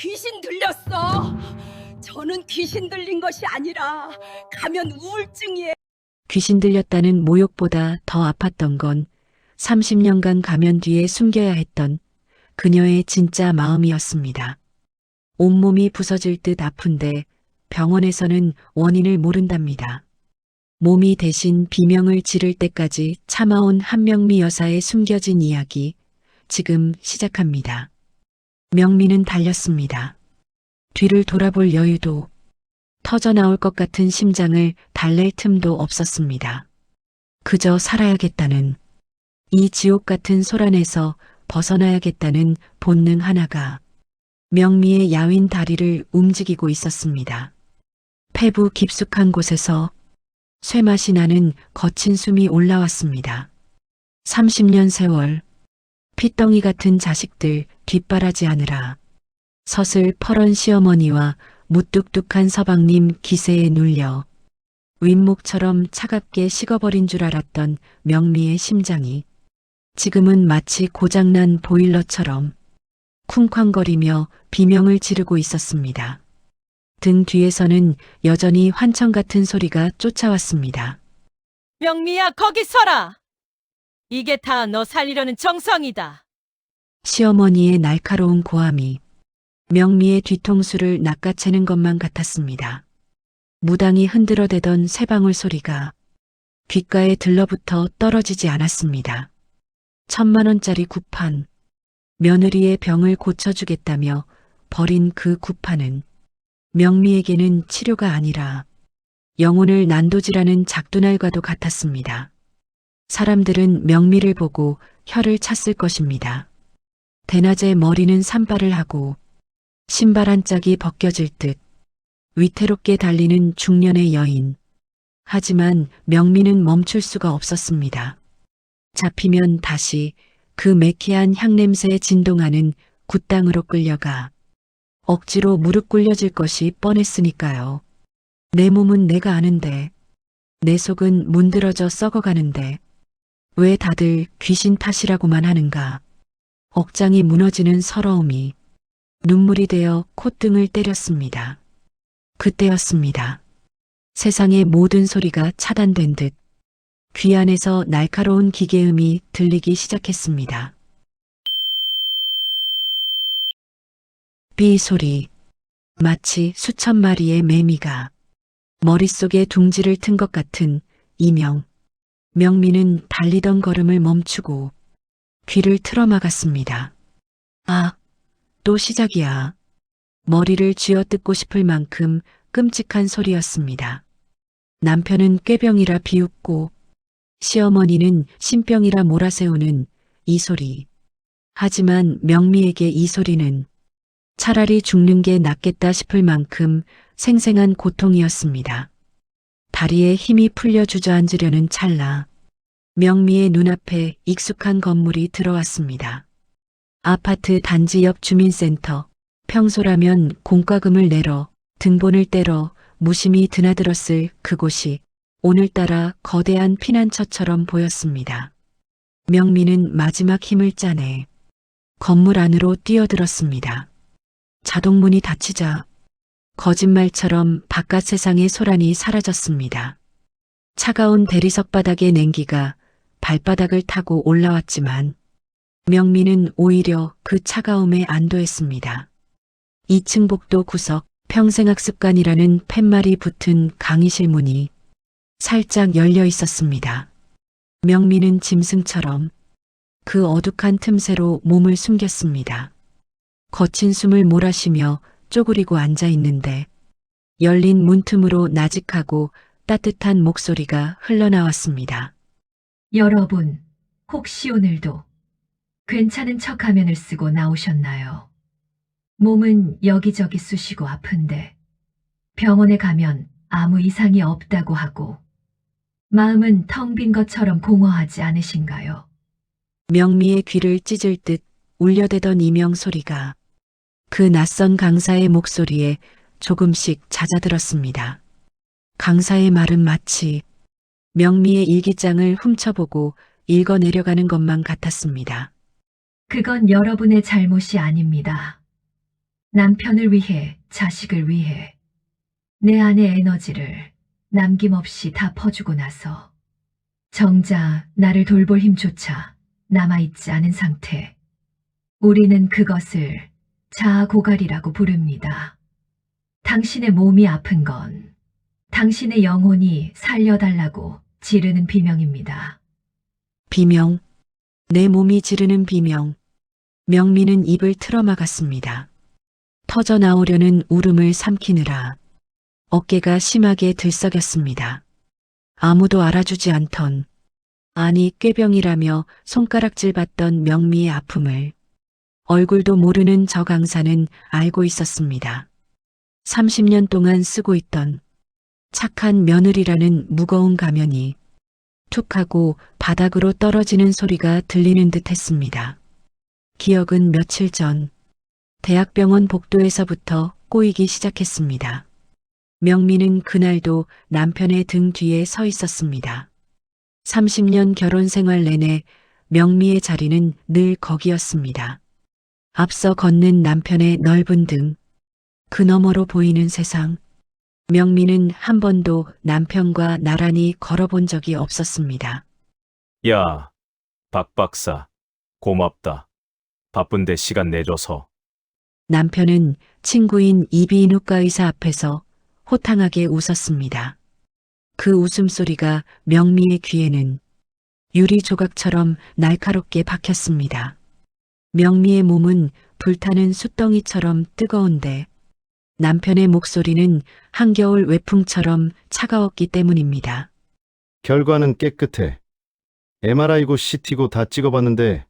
귀신 들렸어. 저는 귀신 들린 것이 아니라 가면 우울증이에요. 귀신 들렸다는 모욕보다 더 아팠던 건 30년간 가면 뒤에 숨겨야 했던 그녀의 진짜 마음이었습니다. 온몸이 부서질 듯 아픈데 병원에서는 원인을 모른답니다. 몸이 대신 비명을 지를 때까지 참아온 한명미 여사의 숨겨진 이야기, 지금 시작합니다. 명미는 달렸습니다. 뒤를 돌아볼 여유도, 터져나올 것 같은 심장을 달랠 틈도 없었습니다. 그저 살아야겠다는, 이 지옥 같은 소란에서 벗어나야겠다는 본능 하나가 명미의 야윈 다리를 움직이고 있었습니다. 폐부 깊숙한 곳에서 쇠맛이 나는 거친 숨이 올라왔습니다. 30년 세월, 핏덩이 같은 자식들 뒷바라지하느라 서슬 퍼런 시어머니와 무뚝뚝한 서방님 기세에 눌려 윗목처럼 차갑게 식어버린 줄 알았던 명미의 심장이 지금은 마치 고장난 보일러처럼 쿵쾅거리며 비명을 지르고 있었습니다. 등 뒤에서는 여전히 환청 같은 소리가 쫓아왔습니다. 명미야, 거기 서라! 이게 다 너 살리려는 정성이다. 시어머니의 날카로운 고함이 명미의 뒤통수를 낚아채는 것만 같았습니다. 무당이 흔들어대던 쇠방울 소리가 귓가에 들러붙어 떨어지지 않았습니다. 1,000만 원짜리 구판, 며느리의 병을 고쳐주겠다며 버린 그 구판은 명미에게는 치료가 아니라 영혼을 난도질하는 작두날과도 같았습니다. 사람들은 명미를 보고 혀를 찼을 것입니다. 대낮에 머리는 산발을 하고 신발 한 짝이 벗겨질 듯 위태롭게 달리는 중년의 여인. 하지만 명미는 멈출 수가 없었습니다. 잡히면 다시 그 매캐한 향냄새에 진동하는 굿땅으로 끌려가 억지로 무릎 꿇려질 것이 뻔했으니까요. 내 몸은 내가 아는데, 내 속은 문드러져 썩어가는데 왜 다들 귀신 탓이라고만 하는가. 억장이 무너지는 서러움이 눈물이 되어 콧등을 때렸습니다. 그때였습니다. 세상의 모든 소리가 차단된 듯 귀 안에서 날카로운 기계음이 들리기 시작했습니다. 삐 소리, 마치 수천 마리의 매미가 머릿속에 둥지를 튼 것 같은 이명. 명미는 달리던 걸음을 멈추고 귀를 틀어막았습니다. 아, 또 시작이야. 머리를 쥐어뜯고 싶을 만큼 끔찍한 소리였습니다. 남편은 꾀병이라 비웃고 시어머니는 신병이라 몰아세우는 이 소리. 하지만 명미에게 이 소리는 차라리 죽는 게 낫겠다 싶을 만큼 생생한 고통이었습니다. 다리에 힘이 풀려 주저앉으려는 찰나 명미의 눈앞에 익숙한 건물이 들어왔습니다. 아파트 단지 옆 주민센터. 평소라면 공과금을 내러 등본을 떼러 무심히 드나들었을 그곳이 오늘따라 거대한 피난처처럼 보였습니다. 명미는 마지막 힘을 짜내 건물 안으로 뛰어들었습니다. 자동문이 닫히자 거짓말처럼 바깥 세상의 소란이 사라졌습니다. 차가운 대리석 바닥의 냉기가 발바닥을 타고 올라왔지만 명미는 오히려 그 차가움에 안도했습니다. 2층 복도 구석 평생학습관이라는 팻말이 붙은 강의실 문이 살짝 열려 있었습니다. 명미는 짐승처럼 그 어둑한 틈새로 몸을 숨겼습니다. 거친 숨을 몰아쉬며 쪼그리고 앉아 있는데 열린 문틈으로 나직하고 따뜻한 목소리가 흘러나왔습니다. 여러분, 혹시 오늘도 괜찮은 척 화면을 쓰고 나오셨나요? 몸은 여기저기 쑤시고 아픈데 병원에 가면 아무 이상이 없다고 하고 마음은 텅 빈 것처럼 공허하지 않으신가요? 명미의 귀를 찢을 듯 울려대던 이명 소리가 그 낯선 강사의 목소리에 조금씩 잦아들었습니다. 강사의 말은 마치 명미의 일기장을 훔쳐보고 읽어내려가는 것만 같았습니다. 그건 여러분의 잘못이 아닙니다. 남편을 위해, 자식을 위해 내 안의 에너지를 남김없이 다 퍼주고 나서 정작 나를 돌볼 힘조차 남아있지 않은 상태. 우리는 그것을 자아고갈이라고 부릅니다. 당신의 몸이 아픈 건 당신의 영혼이 살려달라고 지르는 비명입니다. 비명. 내 몸이 지르는 비명. 명미는 입을 틀어막았습니다. 터져 나오려는 울음을 삼키느라 어깨가 심하게 들썩였습니다. 아무도 알아주지 않던, 아니 꾀병이라며 손가락질 받던 명미의 아픔을 얼굴도 모르는 저 강사는 알고 있었습니다. 30년 동안 쓰고 있던 착한 며느리라는 무거운 가면이 툭 하고 바닥으로 떨어지는 소리가 들리는 듯 했습니다. 기억은 며칠 전 대학병원 복도에서부터 꼬이기 시작했습니다. 명미는 그날도 남편의 등 뒤에 서 있었습니다. 30년 결혼 생활 내내 명미의 자리는 늘 거기였습니다. 앞서 걷는 남편의 넓은 등, 그 너머로 보이는 세상. 명미는 한 번도 남편과 나란히 걸어본 적이 없었습니다. 야, 박 박사, 고맙다. 바쁜데 시간 내줘서. 남편은 친구인 이비인후과 의사 앞에서 호탕하게 웃었습니다. 그 웃음소리가 명미의 귀에는 유리 조각처럼 날카롭게 박혔습니다. 명미의 몸은 불타는 숯덩이처럼 뜨거운데 남편의 목소리는 한겨울 외풍처럼 차가웠기 때문입니다. 결과는 깨끗해. MRI고 CT고 다 찍어봤는데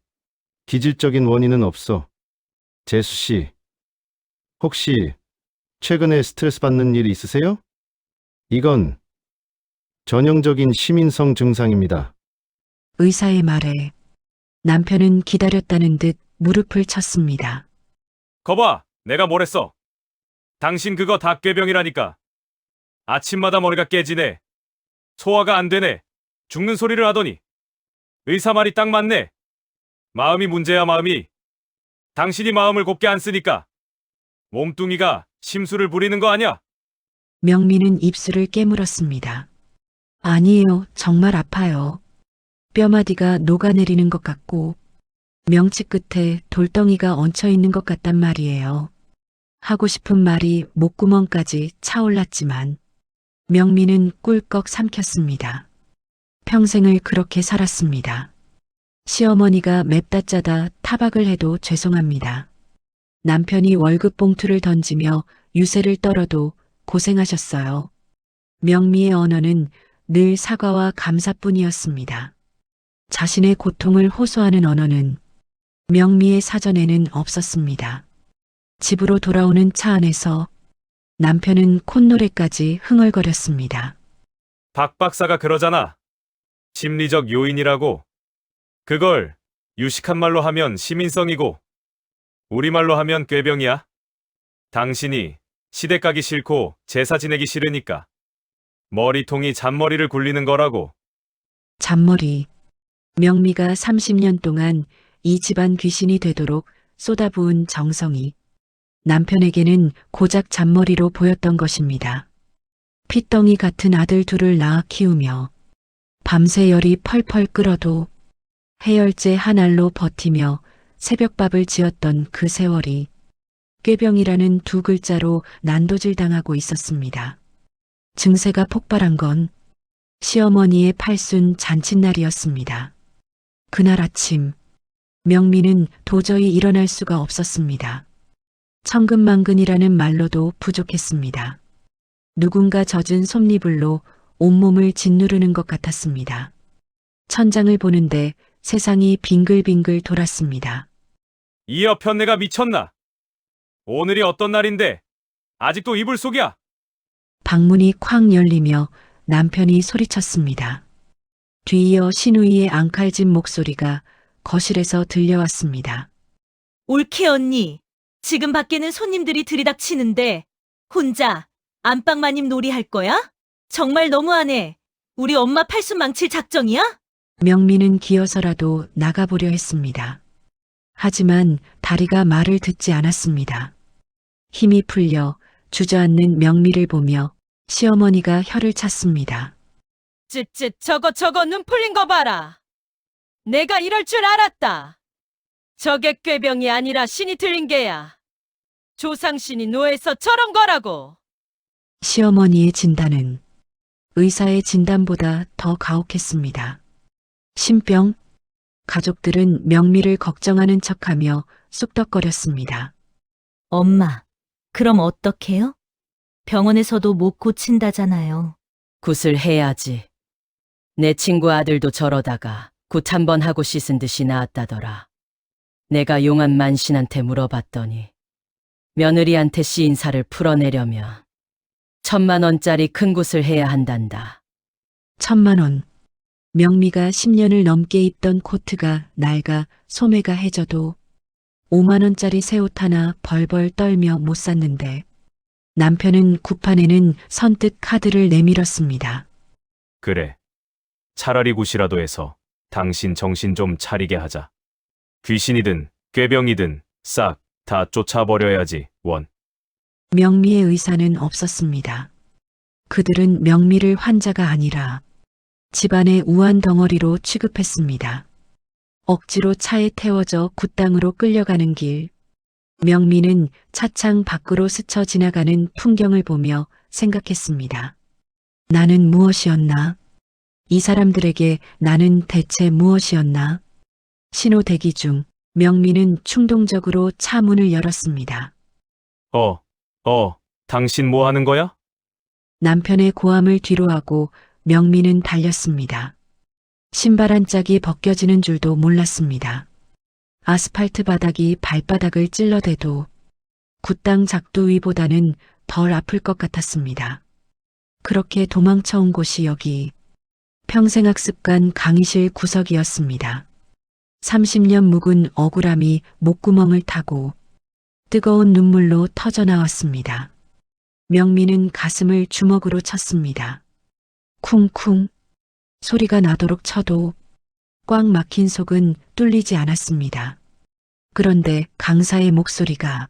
기질적인 원인은 없어. 재수 씨, 혹시 최근에 스트레스 받는 일 있으세요? 이건 전형적인 시민성 증상입니다. 의사의 말에 남편은 기다렸다는 듯 무릎을 쳤습니다. 거봐, 내가 뭘 했어? 당신 그거 다 꾀병이라니까. 아침마다 머리가 깨지네. 소화가 안 되네. 죽는 소리를 하더니. 의사 말이 딱 맞네. 마음이 문제야, 마음이. 당신이 마음을 곱게 안 쓰니까. 몸뚱이가 심술을 부리는 거 아냐? 명미는 입술을 깨물었습니다. 아니에요. 정말 아파요. 뼈마디가 녹아내리는 것 같고 명치 끝에 돌덩이가 얹혀 있는 것 같단 말이에요. 하고 싶은 말이 목구멍까지 차올랐지만 명미는 꿀꺽 삼켰습니다. 평생을 그렇게 살았습니다. 시어머니가 맵다 짜다 타박을 해도 죄송합니다. 남편이 월급 봉투를 던지며 유세를 떨어도 고생하셨어요. 명미의 언어는 늘 사과와 감사뿐이었습니다. 자신의 고통을 호소하는 언어는 명미의 사전에는 없었습니다. 집으로 돌아오는 차 안에서 남편은 콧노래까지 흥얼거렸습니다. 박 박사가 그러잖아. 심리적 요인이라고. 그걸 유식한 말로 하면 시민성이고 우리말로 하면 꾀병이야. 당신이 시댁 가기 싫고 제사 지내기 싫으니까 머리통이 잔머리를 굴리는 거라고. 잔머리. 명미가 30년 동안 이 집안 귀신이 되도록 쏟아부은 정성이 남편에게는 고작 잔머리로 보였던 것입니다. 핏덩이 같은 아들 둘을 낳아 키우며 밤새 열이 펄펄 끓어도 해열제 한 알로 버티며 새벽밥을 지었던 그 세월이 꾀병이라는 두 글자로 난도질당하고 있었습니다. 증세가 폭발한 건 시어머니의 팔순 잔칫날이었습니다. 그날 아침 명미는 도저히 일어날 수가 없었습니다. 천근만근이라는 말로도 부족했습니다. 누군가 젖은 솜니불로 온몸을 짓누르는 것 같았습니다. 천장을 보는데 세상이 빙글빙글 돌았습니다. 이 여편네가 미쳤나? 오늘이 어떤 날인데 아직도 이불 속이야? 방문이 쾅 열리며 남편이 소리쳤습니다. 뒤이어 시누이의 앙칼진 목소리가 거실에서 들려왔습니다. 올케 언니, 지금 밖에는 손님들이 들이닥치는데 혼자 안방마님 놀이할 거야? 정말 너무하네. 우리 엄마 팔순 망칠 작정이야? 명미는 기어서라도 나가보려 했습니다. 하지만 다리가 말을 듣지 않았습니다. 힘이 풀려 주저앉는 명미를 보며 시어머니가 혀를 찼습니다. 쯧쯧 저거 눈 풀린 거 봐라. 내가 이럴 줄 알았다. 저게 꾀병이 아니라 신이 들린 게야. 조상신이 노해서 저런 거라고. 시어머니의 진단은 의사의 진단보다 더 가혹했습니다. 신병? 가족들은 명미를 걱정하는 척하며 쑥덕거렸습니다. 엄마, 그럼 어떡해요? 병원에서도 못 고친다잖아요. 굿을 해야지. 내 친구 아들도 저러다가 굿 한 번 하고 씻은 듯이 나았다더라. 내가 용한 만신한테 물어봤더니 며느리한테 씌인 살을 풀어내려면 1,000,000원짜리 큰 굿을 해야 한단다. 1,000,000원. 명미가 10년을 넘게 입던 코트가 낡아 소매가 해져도 5만원짜리 새 옷 하나 벌벌 떨며 못 샀는데 남편은 구판에는 선뜻 카드를 내밀었습니다. 그래. 차라리 굿이라도 해서 당신 정신 좀 차리게 하자. 귀신이든 꾀병이든 싹 다 쫓아버려야지, 원. 명미의 의사는 없었습니다. 그들은 명미를 환자가 아니라 집안의 우한 덩어리로 취급했습니다. 억지로 차에 태워져 굿당으로 끌려가는 길, 명미는 차창 밖으로 스쳐 지나가는 풍경을 보며 생각했습니다. 나는 무엇이었나? 이 사람들에게 나는 대체 무엇이었나? 신호 대기 중 명미는 충동적으로 차 문을 열었습니다. 당신 뭐 하는 거야? 남편의 고함을 뒤로하고 명미는 달렸습니다. 신발 한 짝이 벗겨지는 줄도 몰랐습니다. 아스팔트 바닥이 발바닥을 찔러대도 굿당 작두위보다는 덜 아플 것 같았습니다. 그렇게 도망쳐온 곳이 여기 평생학습관 강의실 구석이었습니다. 30년 묵은 억울함이 목구멍을 타고 뜨거운 눈물로 터져나왔습니다. 명미는 가슴을 주먹으로 쳤습니다. 쿵쿵 소리가 나도록 쳐도 꽉 막힌 속은 뚫리지 않았습니다. 그런데 강사의 목소리가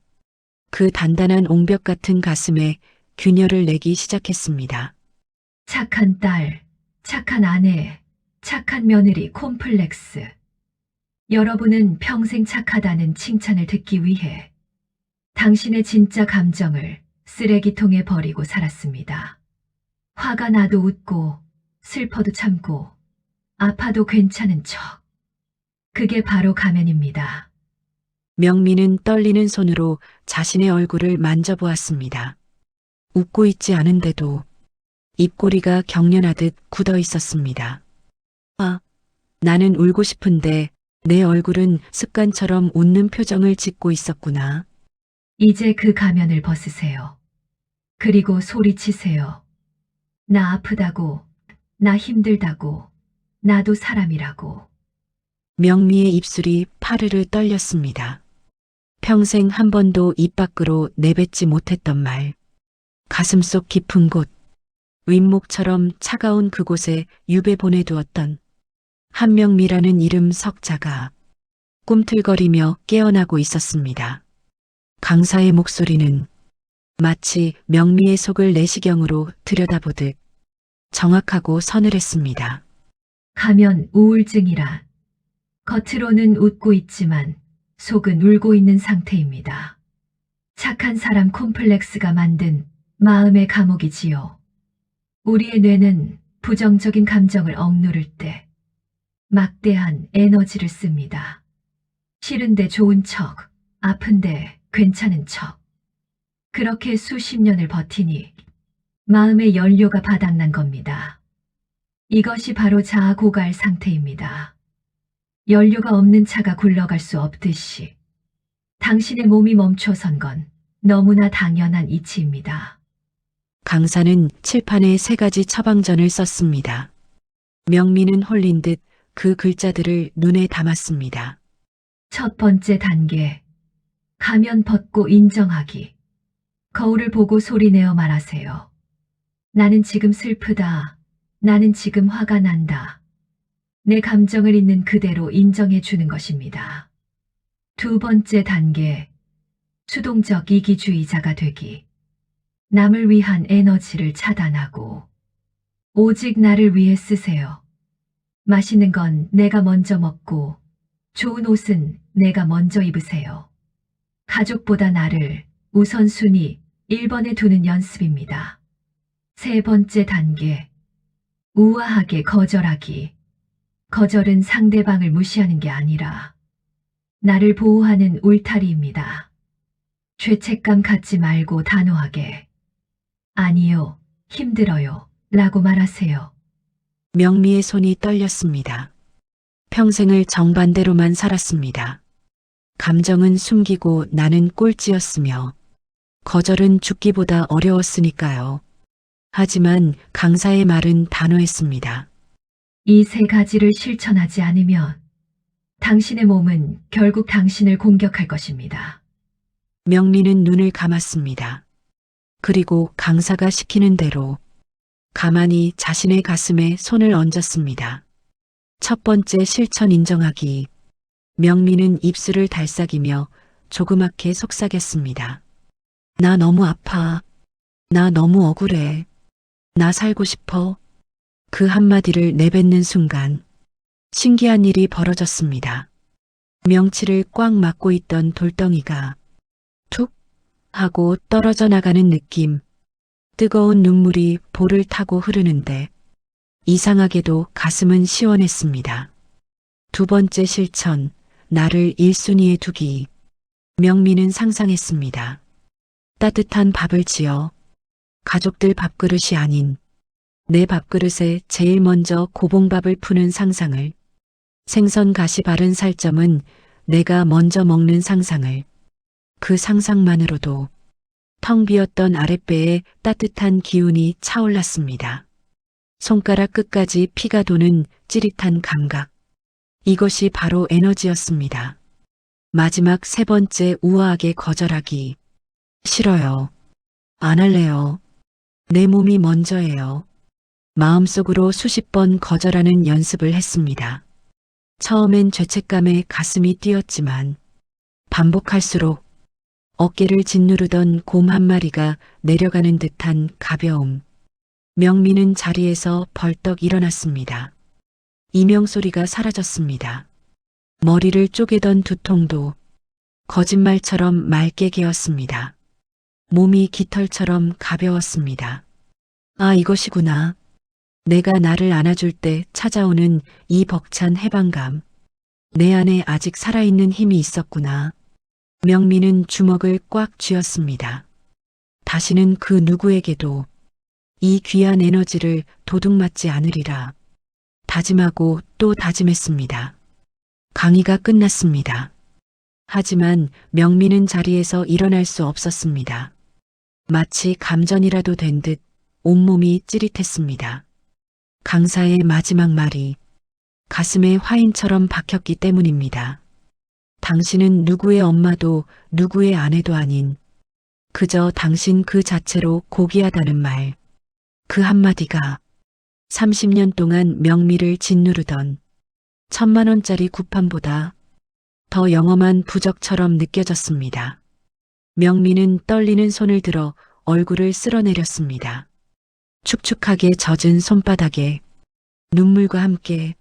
그 단단한 옹벽 같은 가슴에 균열을 내기 시작했습니다. 착한 딸, 착한 아내, 착한 며느리 콤플렉스. 여러분은 평생 착하다는 칭찬을 듣기 위해 당신의 진짜 감정을 쓰레기통에 버리고 살았습니다. 화가 나도 웃고 슬퍼도 참고 아파도 괜찮은 척. 그게 바로 가면입니다. 명미는 떨리는 손으로 자신의 얼굴을 만져보았습니다. 웃고 있지 않은데도 입꼬리가 경련하듯 굳어 있었습니다. 나는 울고 싶은데 내 얼굴은 습관처럼 웃는 표정을 짓고 있었구나. 이제 그 가면을 벗으세요. 그리고 소리치세요. 나 아프다고, 나 힘들다고, 나도 사람이라고. 명미의 입술이 파르르 떨렸습니다. 평생 한 번도 입 밖으로 내뱉지 못했던 말. 가슴속 깊은 곳, 윗목처럼 차가운 그곳에 유배 보내두었던 한명미라는 이름 석자가 꿈틀거리며 깨어나고 있었습니다. 강사의 목소리는 마치 명미의 속을 내시경으로 들여다보듯 정확하고 서늘했습니다. 가면 우울증이라 겉으로는 웃고 있지만 속은 울고 있는 상태입니다. 착한 사람 콤플렉스가 만든 마음의 감옥이지요. 우리의 뇌는 부정적인 감정을 억누를 때 막대한 에너지를 씁니다. 싫은데 좋은 척, 아픈데 괜찮은 척. 그렇게 수십 년을 버티니 마음의 연료가 바닥난 겁니다. 이것이 바로 자아 고갈 상태입니다. 연료가 없는 차가 굴러갈 수 없듯이 당신의 몸이 멈춰선 건 너무나 당연한 이치입니다. 강사는 칠판에 3가지 처방전을 썼습니다. 명미는 홀린 듯 그 글자들을 눈에 담았습니다. 첫 번째 단계, 가면 벗고 인정하기. 거울을 보고 소리내어 말하세요. 나는 지금 슬프다. 나는 지금 화가 난다. 내 감정을 있는 그대로 인정해 주는 것입니다. 두 번째 단계, 수동적 이기주의자가 되기. 남을 위한 에너지를 차단하고 오직 나를 위해 쓰세요. 맛있는 건 내가 먼저 먹고 좋은 옷은 내가 먼저 입으세요. 가족보다 나를 우선순위 1번에 두는 연습입니다. 세 번째 단계. 우아하게 거절하기. 거절은 상대방을 무시하는 게 아니라 나를 보호하는 울타리입니다. 죄책감 갖지 말고 단호하게 아니요, 힘들어요 라고 말하세요. 명미의 손이 떨렸습니다. 평생을 정반대로만 살았습니다. 감정은 숨기고 나는 꼴찌였으며 거절은 죽기보다 어려웠으니까요. 하지만 강사의 말은 단호했습니다. 이 세 가지를 실천하지 않으면 당신의 몸은 결국 당신을 공격할 것입니다. 명미는 눈을 감았습니다. 그리고 강사가 시키는 대로 가만히 자신의 가슴에 손을 얹었습니다. 첫 번째 실천 인정하기. 명미는 입술을 달싹이며 조그맣게 속삭였습니다. 나 너무 아파. 나 너무 억울해. 나 살고 싶어. 그 한마디를 내뱉는 순간 신기한 일이 벌어졌습니다. 명치를 꽉 막고 있던 돌덩이가 툭 하고 떨어져 나가는 느낌. 뜨거운 눈물이 볼을 타고 흐르는데 이상하게도 가슴은 시원했습니다. 두 번째 실천, 나를 1순위에 두기. 명미는 상상했습니다. 따뜻한 밥을 지어 가족들 밥그릇이 아닌 내 밥그릇에 제일 먼저 고봉밥을 푸는 상상을, 생선 가시 바른 살점은 내가 먼저 먹는 상상을, 그 상상만으로도 텅 비었던 아랫배에 따뜻한 기운이 차올랐습니다. 손가락 끝까지 피가 도는 찌릿한 감각. 이것이 바로 에너지였습니다. 마지막 세 번째 우아하게 거절하기. 싫어요. 안 할래요. 내 몸이 먼저예요. 마음속으로 수십 번 거절하는 연습을 했습니다. 처음엔 죄책감에 가슴이 뛰었지만 반복할수록 어깨를 짓누르던 곰 한 마리가 내려가는 듯한 가벼움. 명미는 자리에서 벌떡 일어났습니다. 이명 소리가 사라졌습니다. 머리를 쪼개던 두통도 거짓말처럼 맑게 개었습니다. 몸이 깃털처럼 가벼웠습니다. 아, 이것이구나. 내가 나를 안아줄 때 찾아오는 이 벅찬 해방감. 내 안에 아직 살아있는 힘이 있었구나. 명미는 주먹을 꽉 쥐었습니다. 다시는 그 누구에게도 이 귀한 에너지를 도둑맞지 않으리라. 다짐하고 또 다짐했습니다. 강의가 끝났습니다. 하지만 명미는 자리에서 일어날 수 없었습니다. 마치 감전이라도 된 듯 온몸이 찌릿했습니다. 강사의 마지막 말이 가슴에 화인처럼 박혔기 때문입니다. 당신은 누구의 엄마도 누구의 아내도 아닌 그저 당신 그 자체로 고귀하다는 말. 그 한마디가 30년 동안 명미를 짓누르던 1000만원짜리 구판보다 더 영험한 부적처럼 느껴졌습니다. 명미는 떨리는 손을 들어 얼굴을 쓸어내렸습니다. 축축하게 젖은 손바닥에 눈물과 함께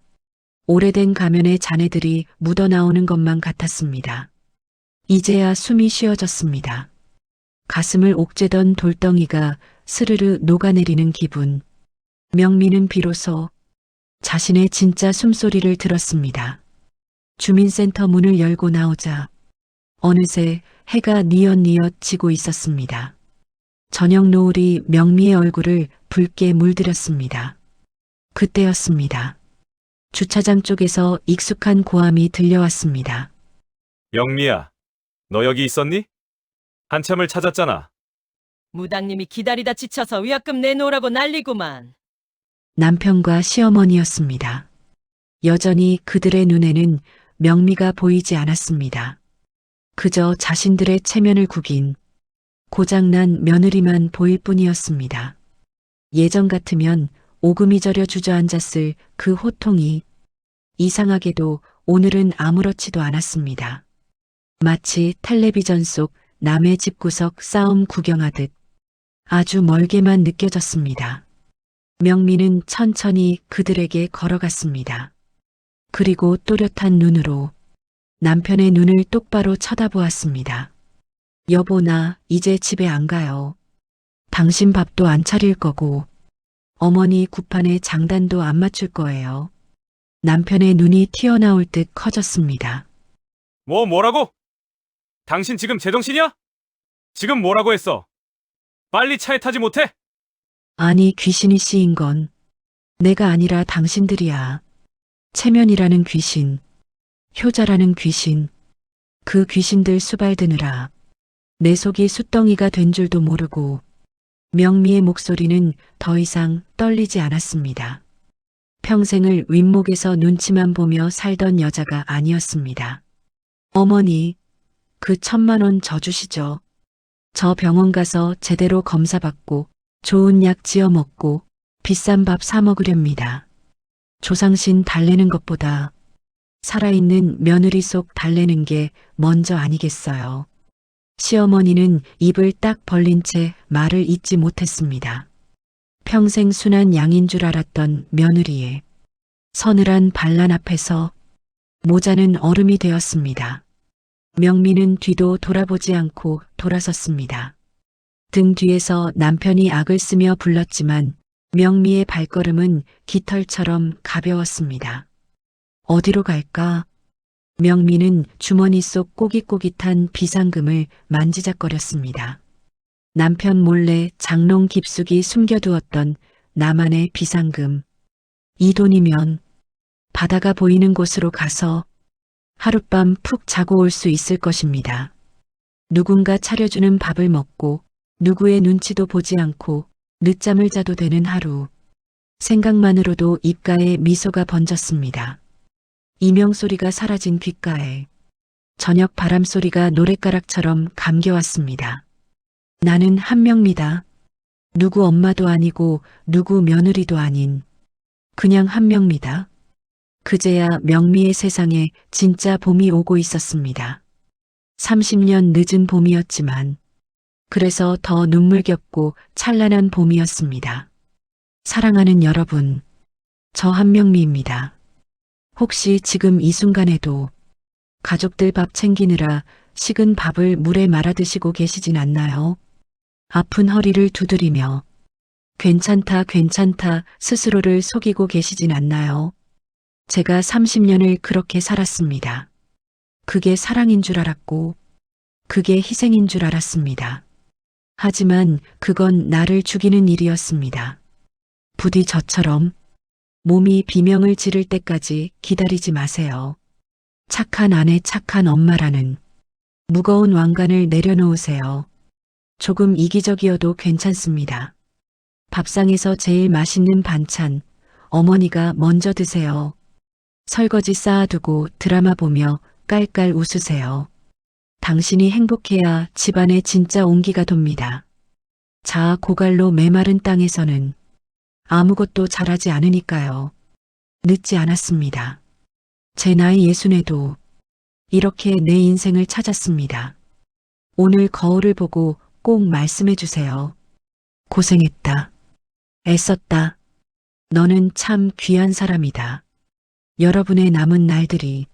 오래된 가면의 잔해들이 묻어나오는 것만 같았습니다. 이제야 숨이 쉬어졌습니다. 가슴을 옥죄던 돌덩이가 스르르 녹아내리는 기분. 명미는 비로소 자신의 진짜 숨소리를 들었습니다. 주민센터 문을 열고 나오자 어느새 해가 뉘엿뉘엿 지고 있었습니다. 저녁 노을이 명미의 얼굴을 붉게 물들였습니다. 그때였습니다. 주차장 쪽에서 익숙한 고함이 들려왔습니다. 영미야, 너 여기 있었니? 한참을 찾았잖아. 무당님이 기다리다 지쳐서 위약금 내놓으라고 난리구만. 남편과 시어머니였습니다. 여전히 그들의 눈에는 명미가 보이지 않았습니다. 그저 자신들의 체면을 구긴 고장난 며느리만 보일 뿐이었습니다. 예전 같으면 오금이 저려 주저앉았을 그 호통이 이상하게도 오늘은 아무렇지도 않았습니다. 마치 텔레비전 속 남의 집구석 싸움 구경하듯 아주 멀게만 느껴졌습니다. 명미는 천천히 그들에게 걸어갔습니다. 그리고 또렷한 눈으로 남편의 눈을 똑바로 쳐다보았습니다. 여보, 나 이제 집에 안 가요. 당신 밥도 안 차릴 거고 어머니 굿판에 장단도 안 맞출 거예요. 남편의 눈이 튀어나올 듯 커졌습니다. 뭐라고? 당신 지금 제정신이야? 지금 뭐라고 했어? 빨리 차에 타지 못해? 아니, 귀신이 씌인 건 내가 아니라 당신들이야. 체면이라는 귀신, 효자라는 귀신, 그 귀신들 수발드느라 내 속이 숫덩이가 된 줄도 모르고 명미의 목소리는 더 이상 떨리지 않았습니다. 평생을 윗목에서 눈치만 보며 살던 여자가 아니었습니다. 어머니, 그 1,000만 원 저 주시죠. 저 병원 가서 제대로 검사받고 좋은 약 지어 먹고 비싼 밥 사 먹으렵니다. 조상신 달래는 것보다 살아있는 며느리 속 달래는 게 먼저 아니겠어요. 시어머니는 입을 딱 벌린 채 말을 잇지 못했습니다. 평생 순한 양인 줄 알았던 며느리의 서늘한 반란 앞에서 모자는 얼음이 되었습니다. 명미는 뒤도 돌아보지 않고 돌아섰습니다. 등 뒤에서 남편이 악을 쓰며 불렀지만 명미의 발걸음은 깃털처럼 가벼웠습니다. 어디로 갈까? 명미는 주머니 속 꼬깃꼬깃한 비상금을 만지작거렸습니다. 남편 몰래 장롱 깊숙이 숨겨두었던 나만의 비상금. 이 돈이면 바다가 보이는 곳으로 가서 하룻밤 푹 자고 올 수 있을 것입니다. 누군가 차려주는 밥을 먹고 누구의 눈치도 보지 않고 늦잠을 자도 되는 하루. 생각만으로도 입가에 미소가 번졌습니다. 이명소리가 사라진 귓가에 저녁 바람소리가 노랫가락처럼 감겨왔습니다. 나는 한명미다. 누구 엄마도 아니고 누구 며느리도 아닌 그냥 한명미다. 그제야 명미의 세상에 진짜 봄이 오고 있었습니다. 30년 늦은 봄이었지만 그래서 더 눈물겹고 찬란한 봄이었습니다. 사랑하는 여러분, 저 한명미입니다. 혹시 지금 이 순간에도 가족들 밥 챙기느라 식은 밥을 물에 말아 드시고 계시진 않나요? 아픈 허리를 두드리며 괜찮다 괜찮다 스스로를 속이고 계시진 않나요? 제가 30년을 그렇게 살았습니다. 그게 사랑인 줄 알았고 그게 희생인 줄 알았습니다. 하지만 그건 나를 죽이는 일이었습니다. 부디 저처럼 몸이 비명을 지를 때까지 기다리지 마세요. 착한 아내, 착한 엄마라는 무거운 왕관을 내려놓으세요. 조금 이기적이어도 괜찮습니다. 밥상에서 제일 맛있는 반찬, 어머니가 먼저 드세요. 설거지 쌓아두고 드라마 보며 깔깔 웃으세요. 당신이 행복해야 집안에 진짜 온기가 돕니다. 자아 고갈로 메마른 땅에서는 아무것도 자라지 않으니까요. 늦지 않았습니다. 제 나이 60에도 이렇게 내 인생을 찾았습니다. 오늘 거울을 보고 꼭 말씀해 주세요. 고생했다. 애썼다. 너는 참 귀한 사람이다. 여러분의 남은 날들이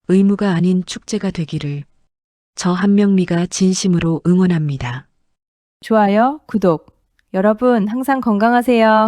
의무가 아닌 축제가 되기를 저 한명미가 진심으로 응원합니다. 좋아요, 구독. 여러분 항상 건강하세요.